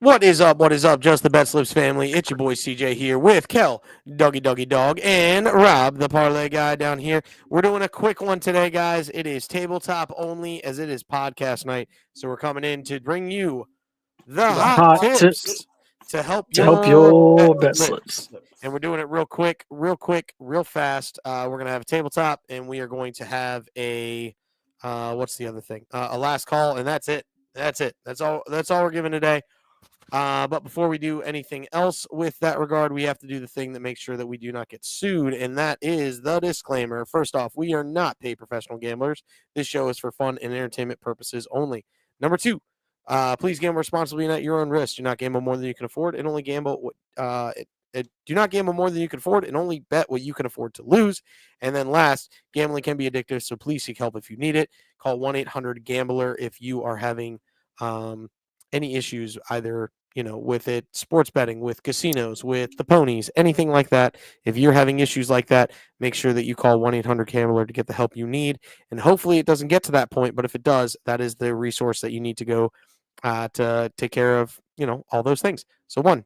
What is up? What is up? Just the BetSlips family. It's your boy CJ here with Kel, Doggy Dog, and Rob, the parlay guy down here. We're doing a quick one today, guys. It is tabletop only as it is podcast night. So we're coming in to bring you the The hot hot tips tips to help to help your bet your bet slips. slips. And we're doing it real fast. We're going to have a tabletop, and we are going to have what's the other thing? A last call, and that's it. That's it. That's all we're giving today. But before we do anything else with that regard, we have to do the thing that makes sure that we do not get sued, and that is the disclaimer. First off, we are not paid professional gamblers. This show is for fun and entertainment purposes only. Number two, please gamble responsibly and at your own risk. Do not gamble more than you can afford, and only gamble do not gamble more than you can afford, and only bet what you can afford to lose. And then last, gambling can be addictive, so please seek help if you need it. Call 1-800-GAMBLER if you are having any issues, either with it, sports betting, with casinos, with the ponies, anything like that. If you're having issues like that, make sure that you call 1-800-GAMBLER to get the help you need. And hopefully it doesn't get to that point, but if it does, that is the resource that you need to go to take care of, all those things. So 1,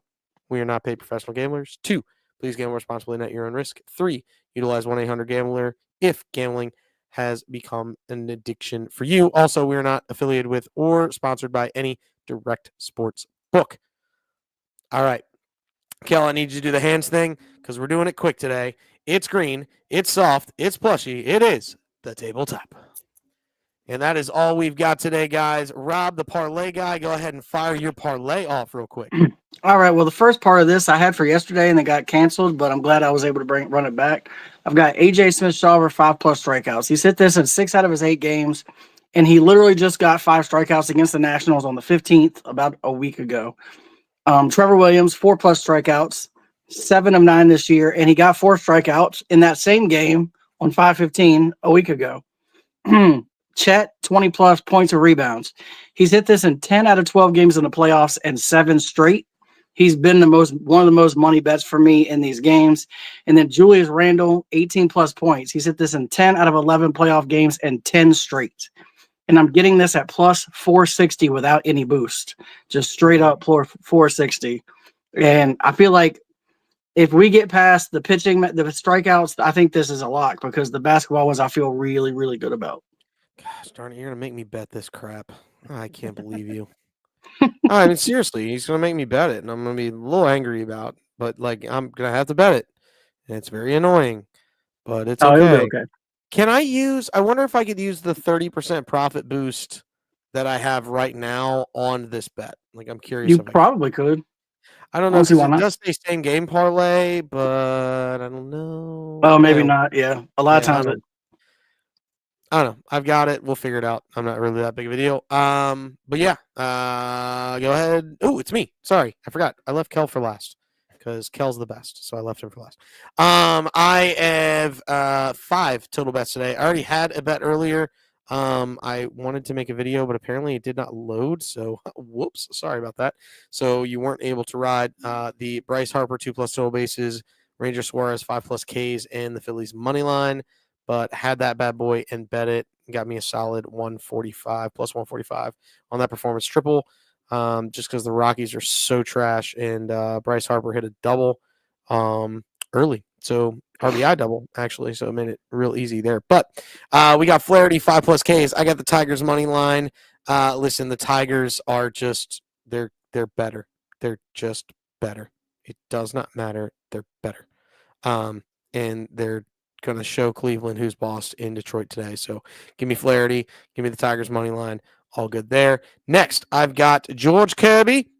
we are not paid professional gamblers. 2, please gamble responsibly and at your own risk. 3, utilize 1-800-GAMBLER if gambling has become an addiction for you. Also, we are not affiliated with or sponsored by any direct sports book. All right. Kel, I need you to do the hands thing because we're doing it quick today. It's green, it's soft, it's plushy. It is the tabletop. And that is all we've got today, guys. Rob, the parlay guy, go ahead and fire your parlay off real quick. All right. Well, the first part of this I had for yesterday and it got canceled, but I'm glad I was able to run it back. I've got AJ Smith-Shawver 5+ strikeouts. He's hit this in 6 out of his 8 games, and he literally just got 5 strikeouts against the Nationals on the 15th, about a week ago. Trevor Williams 4+ strikeouts, 7 of 9 this year, and he got 4 strikeouts in that same game on 5/15 a week ago. Chet 20+ points or rebounds. He's hit this in 10 out of 12 games in the playoffs and 7 straight. He's been one of the most money bets for me in these games. And then Julius Randle 18+ points. He's hit this in 10 out of 11 playoff games and 10 straight. And I'm getting this at plus 460 without any boost, just straight up 460. And I feel like if we get past the pitching, the strikeouts, I think this is a lock because the basketball ones I feel really, really good about. Gosh darn it, you're going to make me bet this crap. I can't believe you. I mean, seriously, he's going to make me bet it, and I'm going to be a little angry about it, but, I'm going to have to bet it, and it's very annoying, but it's okay. It'll be okay. I wonder if I could use the 30% profit boost that I have right now on this bet. I'm curious. You probably could. I don't know, because it does say same game parlay, but I don't know. Oh, maybe not. Yeah. A lot of times I don't know. I've got it. We'll figure it out. I'm not really that big of a deal. But yeah, go ahead. Oh, it's me. Sorry, I forgot. I left Kel for last because Kel's the best, so I left him for last. I have 5 total bets today. I already had a bet earlier. I wanted to make a video, but apparently it did not load. So, whoops, sorry about that. So you weren't able to ride the Bryce Harper 2+ total bases, Ranger Suarez 5+ Ks, and the Phillies money line. But had that bad boy and bet it. Got me a solid 145 plus 145 on that performance triple. Just because the Rockies are so trash, and Bryce Harper hit a double early. So RBI double, actually. So it made it real easy there. But we got Flaherty 5+ Ks. I got the Tigers money line. Listen, the Tigers are just they're better. They're just better. It does not matter. They're better. And they're going to show Cleveland who's boss in Detroit today. So give me Flaherty, give me the Tigers money line. All good there. Next, I've got George Kirby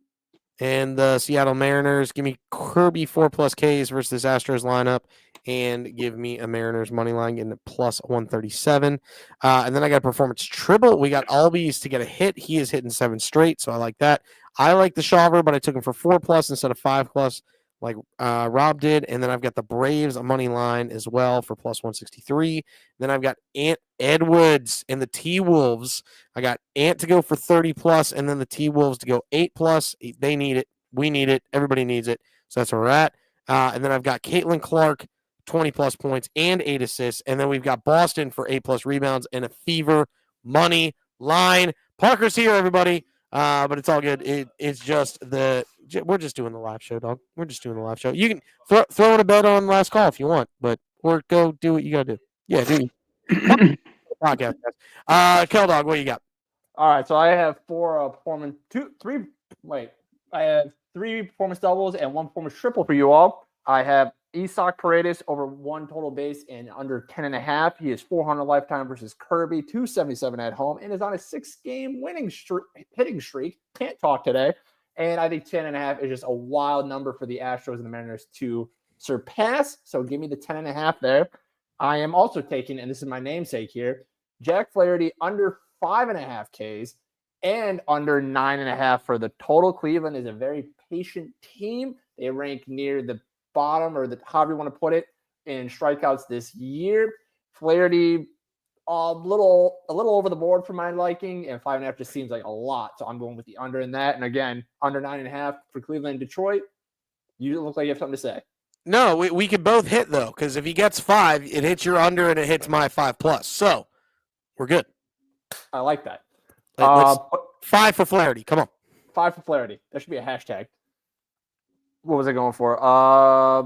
and the Seattle Mariners. Give me Kirby 4+ Ks versus Astros lineup, and give me a Mariners money line getting plus 137. And then I got a performance triple. We got Albies to get a hit. He is hitting 7 straight, so I like that. I like the Shawver, but I took him for 4+ instead of 5+. Like Rob did. And then I've got the Braves money line as well for plus 163. Then I've got Ant Edwards and the T-Wolves. I got Ant to go for 30+, and then the T-Wolves to go 8+. They need it. We need it. Everybody needs it. So that's where we're at. And then I've got Caitlin Clark, 20+ points and 8 assists. And then we've got Boston for 8+ rebounds and a fever money line. Parker's here, everybody. But it's all good. It's just we're just doing the live show, dog. We're just doing the live show. You can throw in a bet on last call if you want, or go do what you gotta do. Yeah, do podcast. Kel dog, what you got? All right, so I have I have 3 performance doubles and 1 performance triple for you all. I have Isak Paredes over 1 total base and under 10.5. He is 400 lifetime versus Kirby, 277 at home, and is on a 6-game hitting streak. Can't talk today. And I think 10.5 is just a wild number for the Astros and the Mariners to surpass. So give me the 10.5 there. I am also taking, and this is my namesake here, Jack Flaherty under 5.5 Ks and under 9.5 for the total. Cleveland is a very patient team. They rank near the bottom, or however you want to put it, in strikeouts this year. Flaherty, a little over the board for my liking, and 5.5 just seems like a lot. So I'm going with the under in that. And again, under 9.5 for Cleveland and Detroit. You look like you have something to say. No, we could both hit though, because if he gets 5, it hits your under and it hits my 5+. So we're good. I like that. 5 for Flaherty. Come on. 5 for Flaherty. That should be a hashtag. What was I going for?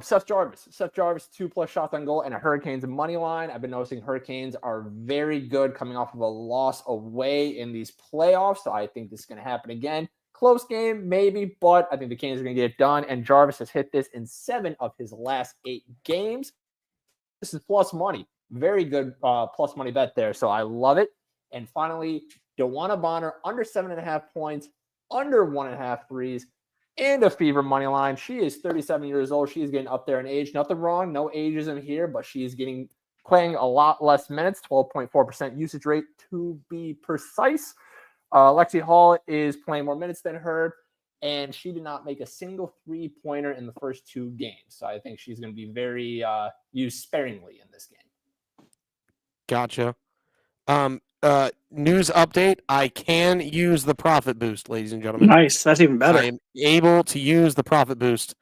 Seth Jarvis. Seth Jarvis, 2+ shots on goal and a Hurricanes money line. I've been noticing Hurricanes are very good coming off of a loss away in these playoffs. So I think this is going to happen again. Close game, maybe, but I think the Canes are going to get it done. And Jarvis has hit this in 7 of his last 8 games. This is plus money. Very good plus money bet there. So I love it. And finally, Dewana Bonner, under 7.5 points, under 1.5 threes, and a fever money line. She is 37 years old. She is getting up there in age. Nothing wrong. No ageism here, but she is playing a lot less minutes, 12.4% usage rate to be precise. Lexi Hall is playing more minutes than her, and she did not make a single 3-pointer in the first 2 games. So I think she's going to be very used sparingly in this game. Gotcha. News update. I can use the profit boost, ladies and gentlemen. Nice. That's even better. I am able to use the profit boost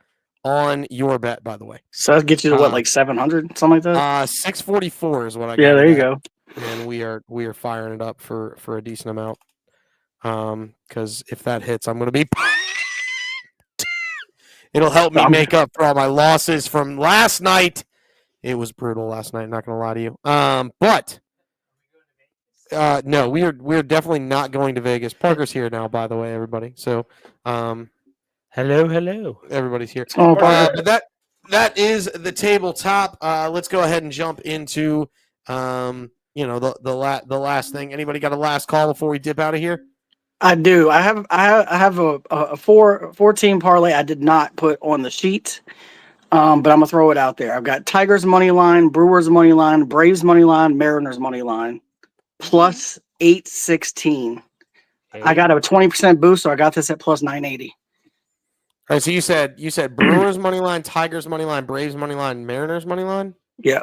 on your bet, by the way. So that gets you to what, like 700, something like that? 644 is what I got. Yeah, there you go. And we are firing it up for a decent amount. Because if that hits, I'm going to be. It'll help me make up for all my losses from last night. It was brutal last night. Not going to lie to you. But no, we're definitely not going to Vegas. Parker's here now, by the way, everybody. So, hello, everybody's here. Oh, but that is the tabletop. Let's go ahead and jump into the last thing. Anybody got a last call before we dip out of here? I do. I have a 4-team parlay I did not put on the sheet, but I'm gonna throw it out there. I've got Tigers money line, Brewers money line, Braves money line, Mariners money line, plus 816. Hey. I got a 20% boost, so I got this at plus 980. All right, so you said Brewers money line, Tigers money line, Braves money line, Mariners money line. Yeah.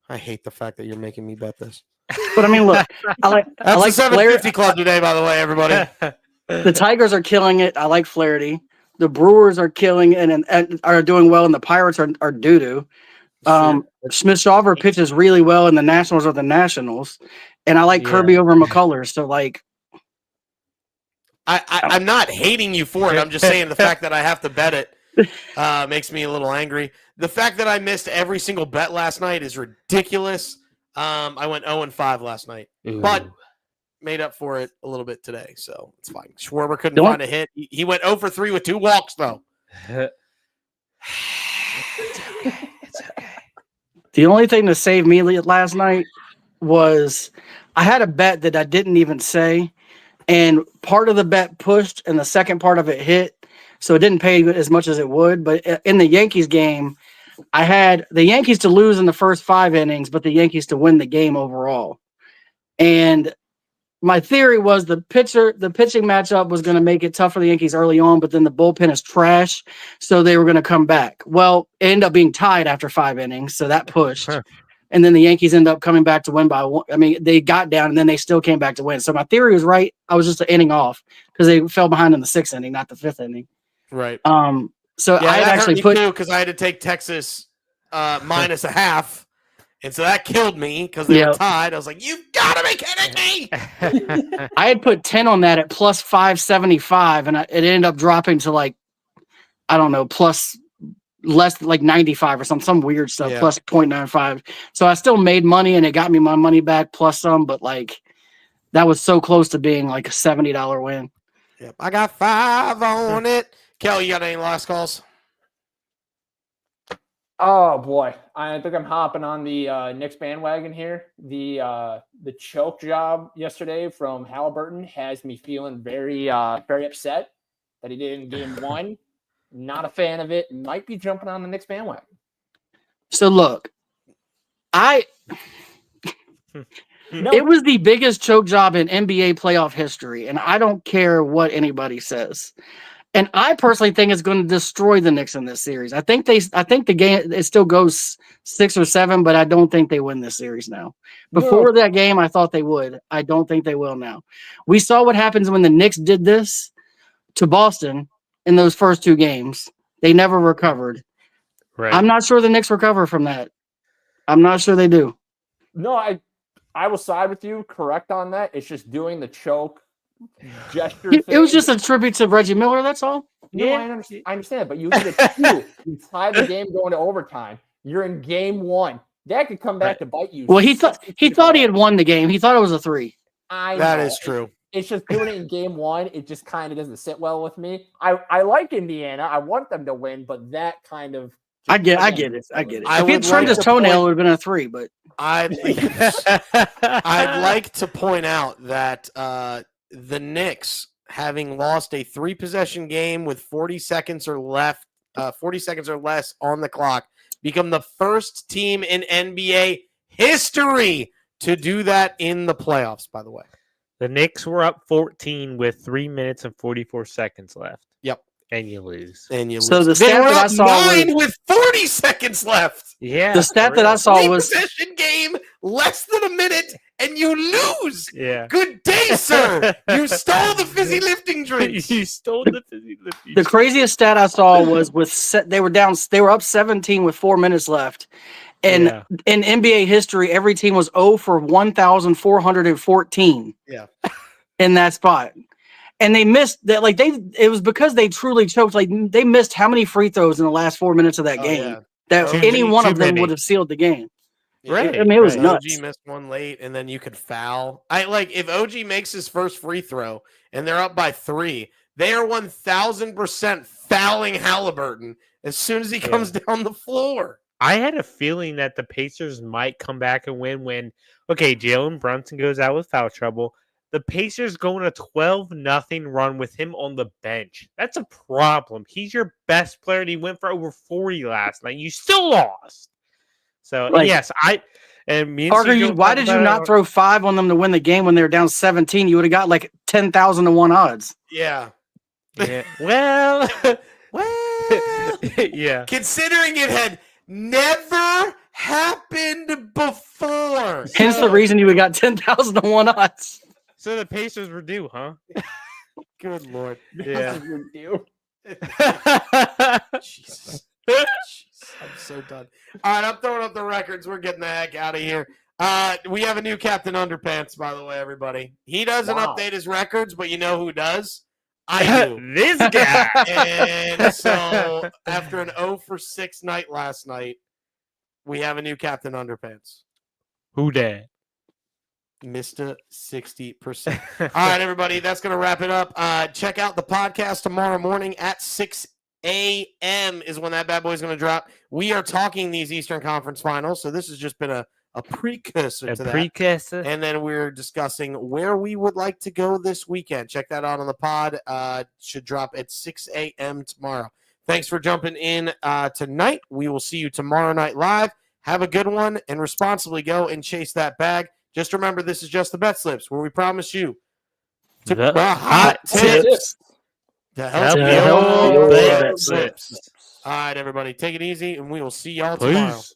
I hate the fact that you're making me bet this. But I mean, look, I like the 750 club today, by the way, everybody. The Tigers are killing it. I like Flaherty. The Brewers are killing and are doing well, and the Pirates are doo-doo. Smith-Shawver pitches really well, and the Nationals are the Nationals. And I like Kirby over McCullers. So, like, I'm not hating you for it. I'm just saying the fact that I have to bet it makes me a little angry. The fact that I missed every single bet last night is ridiculous. I went 0-5 last night, but made up for it a little bit today, so it's fine. Schwarber couldn't find a hit. He went 0-3 with 2 walks, though. It's okay. The only thing to save me last night was I had a bet that I didn't even say, and part of the bet pushed, and the second part of it hit, so it didn't pay as much as it would. But in the Yankees game, I had the Yankees to lose in the first 5 innings, but the Yankees to win the game overall. And my theory was the pitching matchup was going to make it tough for the Yankees early on, but then the bullpen is trash, so they were going to come back. Well, it ended up being tied after 5 innings, so that pushed. Sure. And then the Yankees ended up coming back to win by 1. I mean, they got down, and then they still came back to win. So my theory was right. I was just an inning off because they fell behind in the 6th inning, not the 5th inning. Right. So I had actually put because I had to take Texas -0.5, And so that killed me because they were Yep. tied. I was like, "You've got to be kidding me!" I had put 10 on that at plus 575, and it ended up dropping to like, I don't know, plus less like 95 or some weird stuff, Yeah. plus 0.95. So I still made money, and it got me my money back plus some, but like that was so close to being like a $70 win. Yep, I got 5 on it. Kel, you got any last calls? Oh boy, I think I'm hopping on the Knicks bandwagon here. The choke job yesterday from Halliburton has me feeling very upset that he did in game 1. Not a fan of it. Might be jumping on the Knicks bandwagon. So look, it was the biggest choke job in NBA playoff history, and I don't care what anybody says. And I personally think it's going to destroy the Knicks in this series. I think the game it still goes 6 or 7, but I don't think they win this series now. Before that game, I thought they would. I don't think they will now. We saw what happens when the Knicks did this to Boston in those first 2 games. They never recovered. Right. I'm not sure the Knicks recover from that. I'm not sure they do. No, I will side with you. Correct on that. It's just doing the choke gesture. It was just a tribute to Reggie Miller. That's all. No, Yeah. I understand, but you hit a 2. You tie the game going to overtime. You're in game 1. That could come back to bite you. Well, he thought he had won the game. He thought it was a 3. That is true. It's just doing it in game 1. It just kind of doesn't sit well with me. I like Indiana. I want them to win, but that kind of. I get it. If he had trimmed his toenail, it would have been a 3. But I'd like to point out that the Knicks, having lost a 3-possession game with 40 seconds or less on the clock, become the first team in NBA history to do that in the playoffs, by the way. The Knicks were up 14 with 3 minutes and 44 seconds left. Yep. And you lose. So the stat that I saw 9 with 40 seconds left. Yeah. The stat that I saw was 3-possession game, less than a minute, and you lose. Yeah. Good day, sir. You stole the fizzy lifting drinks. You stole the fizzy lifting. the craziest stat I saw was they were up 17 with 4 minutes left. And in NBA history, every team was 0 for 1,414. Yeah. In that spot. And they missed that, like it was because they truly choked. Like they missed how many free throws in the last 4 minutes of that game that any one of them would have sealed the game. Right. I mean, it was nuts. OG missed one late, and then you could foul. If OG makes his first free throw and they're up by 3, they are 1,000% fouling Halliburton as soon as he comes down the floor. I had a feeling that the Pacers might come back and win when, Jalen Brunson goes out with foul trouble. The Pacers go on a 12-0 run with him on the bench. That's a problem. He's your best player, and he went for over 40 last night. You still lost. So, yes, Parker, why did you not throw 5 on them to win the game when they were down 17? You would have got like 10,000 to 1 odds. Yeah. Well, yeah. Considering it had never happened before. Hence the reason you would have got 10,000 to 1 odds. So the Pacers were due, huh? Good Lord. Yeah. Jesus. I'm so done. All right, I'm throwing up the records. We're getting the heck out of here. We have a new Captain Underpants, by the way, everybody. He doesn't update his records, but you know who does? I do. This guy. And so after an 0 for 6 night last night, we have a new Captain Underpants. Who dat? Mr. 60%. All right, everybody, that's going to wrap it up. Check out the podcast tomorrow morning at 6 a.m. is when that bad boy is going to drop. We are talking these Eastern Conference Finals, so this has just been a precursor to that. And then we're discussing where we would like to go this weekend. Check that out on the pod. Should drop at 6 a.m. tomorrow. Thanks for jumping in tonight. We will see you tomorrow night live. Have a good one, and responsibly go and chase that bag. Just remember, this is just the BetSlips, where we promise you the hot tips to help you your BetSlips. All right, everybody, take it easy, and we will see y'all tomorrow. Peace.